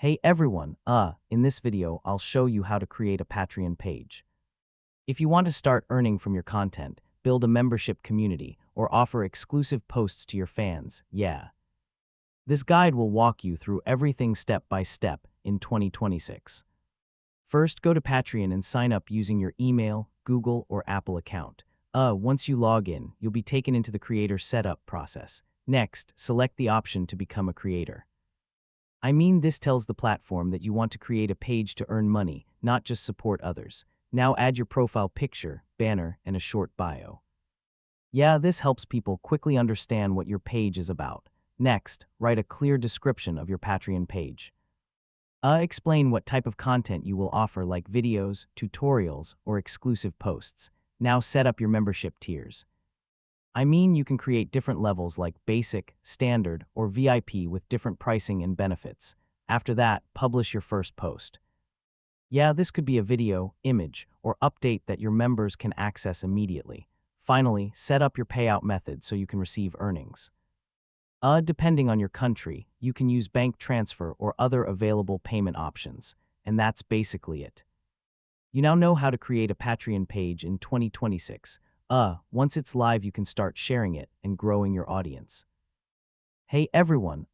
Hey everyone, in this video, I'll show you how to create a Patreon page. If you want to start earning from your content, build a membership community, or offer exclusive posts to your fans, this guide will walk you through everything step by step in 2026. First, go to Patreon and sign up using your email, Google, or Apple account. Once you log in, you'll be taken into the creator setup process. Next, select the option to become a creator. This tells the platform that you want to create a page to earn money, not just support others. Now add your profile picture, banner, and a short bio. This helps people quickly understand what your page is about. Next, write a clear description of your Patreon page. Explain what type of content you will offer, like videos, tutorials, or exclusive posts. Now set up your membership tiers. You can create different levels like basic, standard, or VIP with different pricing and benefits. After that, publish your first post. This could be a video, image, or update that your members can access immediately. Finally, set up your payout method so you can receive earnings. Depending on your country, you can use bank transfer or other available payment options. And that's basically it. You now know how to create a Patreon page in 2026. Once it's live, you can start sharing it and growing your audience. Hey everyone,